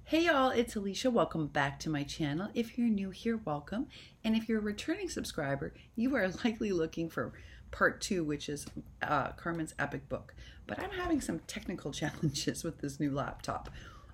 Hey y'all, it's Alicia. Welcome back to my channel. If you're new here, welcome. And if you're a returning subscriber, you are likely looking for part 2, which is Carmen's epic book. But I'm having some technical challenges with this new laptop.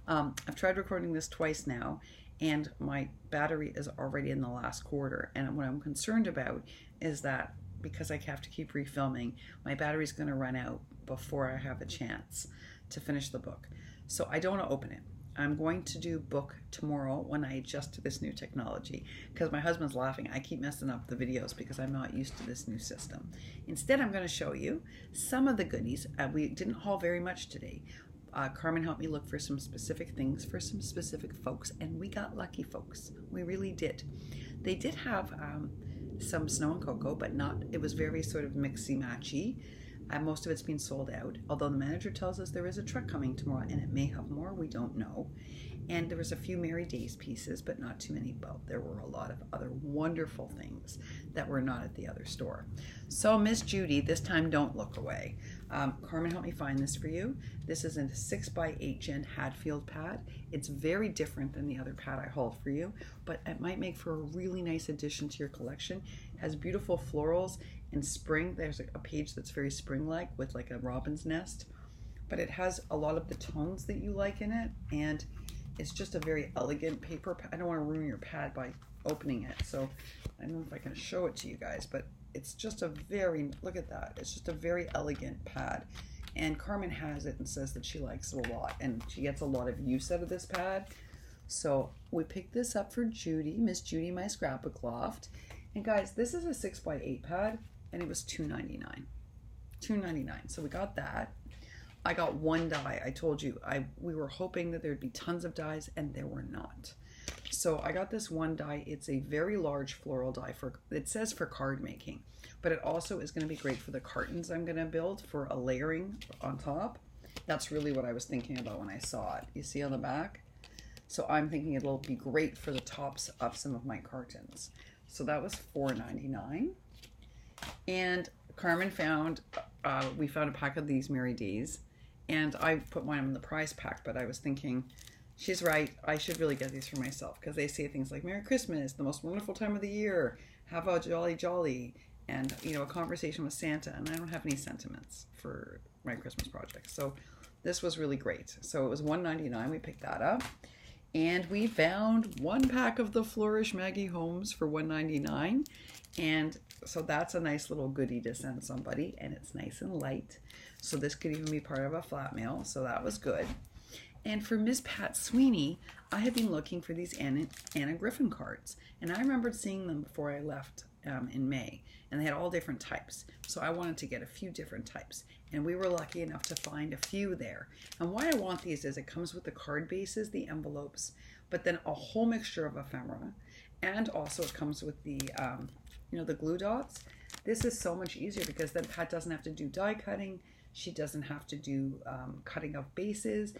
I've tried recording this twice now, and my battery is already in the last quarter. And what I'm concerned about is that because I have to keep refilming, my battery's going to run out before I have a chance to finish the book. So I don't want to open it. I'm going to do book tomorrow when I adjust to this new technology, because my husband's laughing. I keep messing up the videos because I'm not used to this new system. Instead, I'm going to show you some of the goodies. We didn't haul very much today. Carmen helped me look for some specific things for some specific folks, and we got lucky, folks. We really did. They did have some snow and cocoa, but not. It was very sort of mixy-matchy. Most of it's been sold out, although the manager tells us there is a truck coming tomorrow and it may have more, we don't know. And there was a few Merry Days pieces, but not too many. But there were a lot of other wonderful things that were not at the other store. So Miss Judy, this time don't look away. Carmen helped me find this for you. This is a 6x8 Gen Hadfield pad. It's very different than the other pad I hauled for you, but it might make for a really nice addition to your collection. It has beautiful florals in spring. There's a page that's very spring-like with like a robin's nest, but it has a lot of the tones that you like in it, and it's just a very elegant paper. I don't want to ruin your pad by opening it, so I don't know if I can show it to you guys, but it's just a very, look at that, it's just a very elegant pad. And Carmen has it and says that she likes it a lot, and she gets a lot of use out of this pad. So we picked this up for Judy, Miss Judy, my scrapbook loft. And guys, this is a 6x8 pad, and it was $2.99. $2.99. So we got that. I got one die. I told you we were hoping that there'd be tons of dies, and there were not. So I got this one die. It's a very large floral die for, it says for card making, but it also is going to be great for the cartons I'm going to build for a layering on top. That's really what I was thinking about when I saw it. You see on the back? So I'm thinking it'll be great for the tops of some of my cartons. So that was $4.99. And Carmen found, we found a pack of these Merry Days, and I put mine in the prize pack, but I was thinking, she's right, I should really get these for myself, because they say things like Merry Christmas, the most wonderful time of the year, have a jolly jolly, and you know, a conversation with Santa, and I don't have any sentiments for my Christmas project. So this was really great. So it was $1.99, we picked that up. And we found one pack of the Flourish Maggie Homes for $1.99. And so that's a nice little goodie to send somebody, and it's nice and light. So this could even be part of a flat mail, so that was good. And for Miss Pat Sweeney, I had been looking for these Anna Griffin cards, and I remembered seeing them before I left in May, and they had all different types. So I wanted to get a few different types, and we were lucky enough to find a few there. And why I want these is it comes with the card bases, the envelopes, but then a whole mixture of ephemera, and also it comes with the you know, the glue dots. This is so much easier because then Pat doesn't have to do die cutting. She doesn't have to do cutting of bases.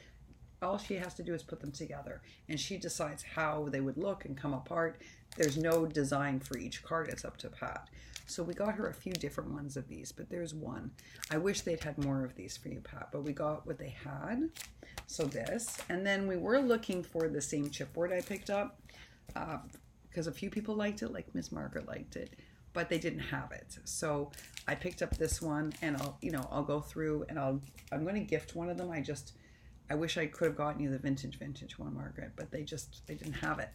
All she has to do is put them together, and she decides how they would look and come apart. There's no design for each card, it's up to Pat. So we got her a few different ones of these, but there's one. I wish they'd had more of these for you, Pat, but we got what they had. So this, and then we were looking for the same chipboard I picked up, because a few people liked it, like Miss Margaret liked it, but they didn't have it. So I picked up this one, and I'll go through, and I'm going to gift one of them. I wish I could have gotten you the vintage one, Margaret, but they didn't have it.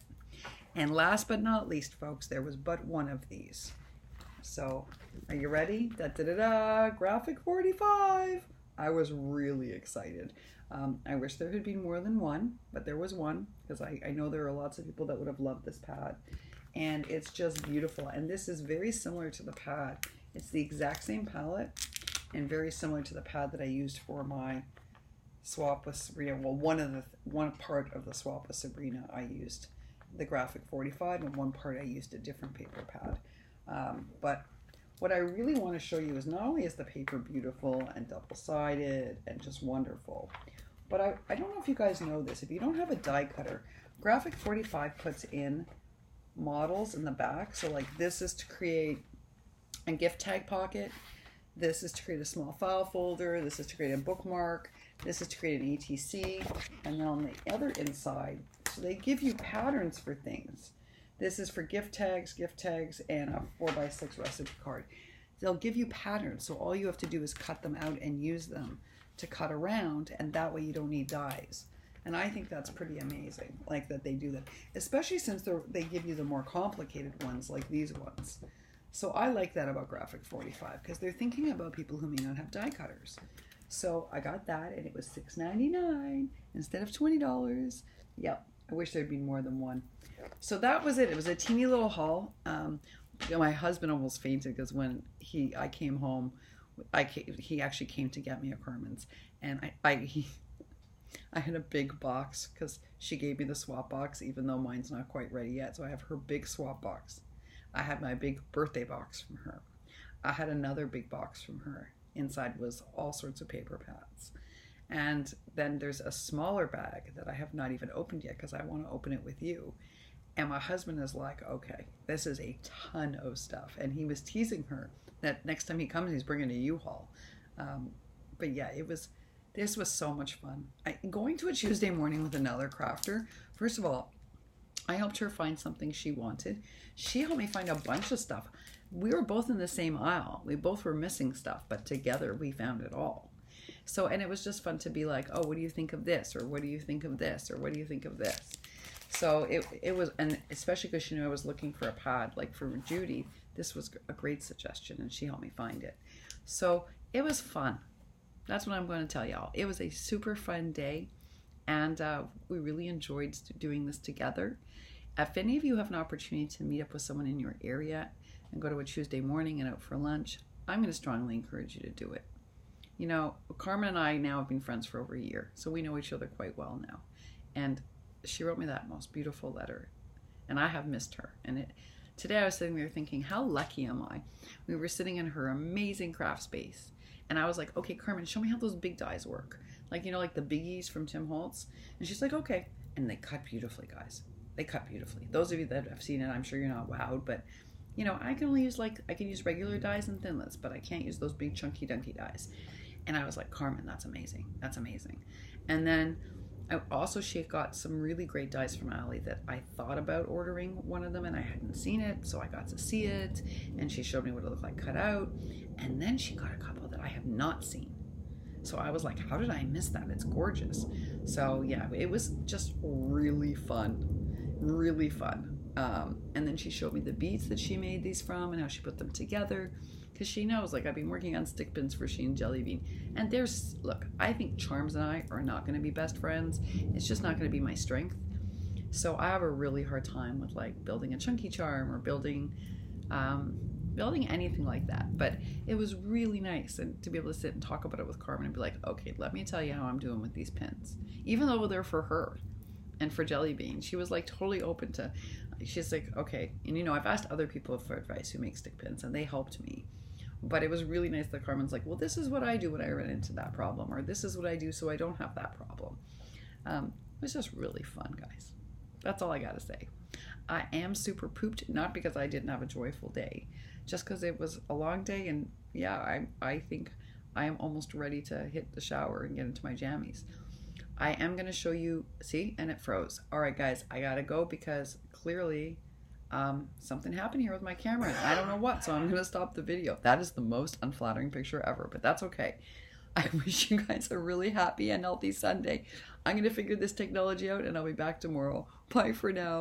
And last but not least, folks, there was but one of these. So are you ready? Da-da-da-da, graphic 45. I was really excited. I wish there had been more than one, but there was one, because I know there are lots of people that would have loved this pad. And it's just beautiful. And this is very similar to the pad. It's the exact same palette, and very similar to the pad that I used for my swap with Sabrina. Well, one part of the swap with Sabrina, I used the graphic 45, and one part I used a different paper pad. But what I really want to show you is not only is the paper beautiful and double-sided and just wonderful, but I don't know if you guys know this. If you don't have a die cutter, graphic 45 puts in models in the back. So like this is to create a gift tag pocket. This is to create a small file folder. This is to create a bookmark. This is to create an ETC. And then on the other inside, so they give you patterns for things. This is for gift tags, and a 4x6 recipe card. They'll give you patterns, so all you have to do is cut them out and use them to cut around, and that way you don't need dies. And I think that's pretty amazing, like that they do that, especially since they give you the more complicated ones like these ones. So I like that about Graphic 45 because they're thinking about people who may not have die cutters. So I got that, and it was $6.99 instead of $20. Yep, I wish there'd be more than one. So that was it. It was a teeny little haul. My husband almost fainted because when I came home, he actually came to get me at Carmen's, and I had a big box because she gave me the swap box, even though mine's not quite ready yet. So I have her big swap box. I had my big birthday box from her. I had another big box from her. Inside was all sorts of paper pads. And then there's a smaller bag that I have not even opened yet because I want to open it with you. And my husband is like, okay, this is a ton of stuff. And he was teasing her that next time he comes, he's bringing a U-Haul. But yeah, this was so much fun. Going to a Tuesday morning with another crafter, first of all, I helped her find something she wanted. She helped me find a bunch of stuff. We were both in the same aisle. We both were missing stuff, but together we found it all. So, and it was just fun to be like, oh, what do you think of this? Or what do you think of this? Or what do you think of this? So it was, and especially because she knew I was looking for a pad, like for Judy, this was a great suggestion, and she helped me find it. So it was fun. That's what I'm going to tell y'all. It was a super fun day, and we really enjoyed doing this together. If any of you have an opportunity to meet up with someone in your area and go to a Tuesday morning and out for lunch, I'm going to strongly encourage you to do it. You know, Carmen and I now have been friends for over a year, so we know each other quite well now. And she wrote me that most beautiful letter, and I have missed her. And today I was sitting there thinking, how lucky am I? We were sitting in her amazing craft space, and I was like, okay, Carmen, show me how those big dies work. Like, you know, like the biggies from Tim Holtz. And she's like, okay. And they cut beautifully, guys. They cut beautifully. Those of you that have seen it, I'm sure you're not wowed, but you know, I can only use I can use regular dies and thinlits, but I can't use those big chunky dunky dies. And I was like, Carmen, that's amazing. That's amazing. And then she got some really great dies from Allie that I thought about ordering one of them, and I hadn't seen it, so I got to see it, and she showed me what it looked like cut out. And then she got a couple that I have not seen. So I was like, how did I miss that? It's gorgeous. So yeah, it was just really fun. Really fun. And then she showed me the beads that she made these from and how she put them together, because she knows, like, I've been working on stick pins for She and Jelly Bean, and look, I think Charms and I are not going to be best friends. It's just not going to be my strength. So I have a really hard time with like building a chunky charm or building anything like that. But it was really nice, and to be able to sit and talk about it with Carmen and be like, okay, let me tell you how I'm doing with these pins, even though they're for her and for Jelly Bean. She was like totally open to, she's like, okay. And you know, I've asked other people for advice who make stick pins, and they helped me. But it was really nice that Carmen's like, well, this is what I do when I run into that problem, or this is what I do so I don't have that problem. It was just really fun, guys. That's all I gotta say. I am super pooped, not because I didn't have a joyful day, just because it was a long day, and yeah, I think I am almost ready to hit the shower and get into my jammies. I am going to show you, see, and it froze. All right, guys, I gotta go because clearly something happened here with my camera. I don't know what, so I'm going to stop the video. That is the most unflattering picture ever, but that's okay. I wish you guys a really happy and healthy Sunday. I'm going to figure this technology out, and I'll be back tomorrow. Bye for now.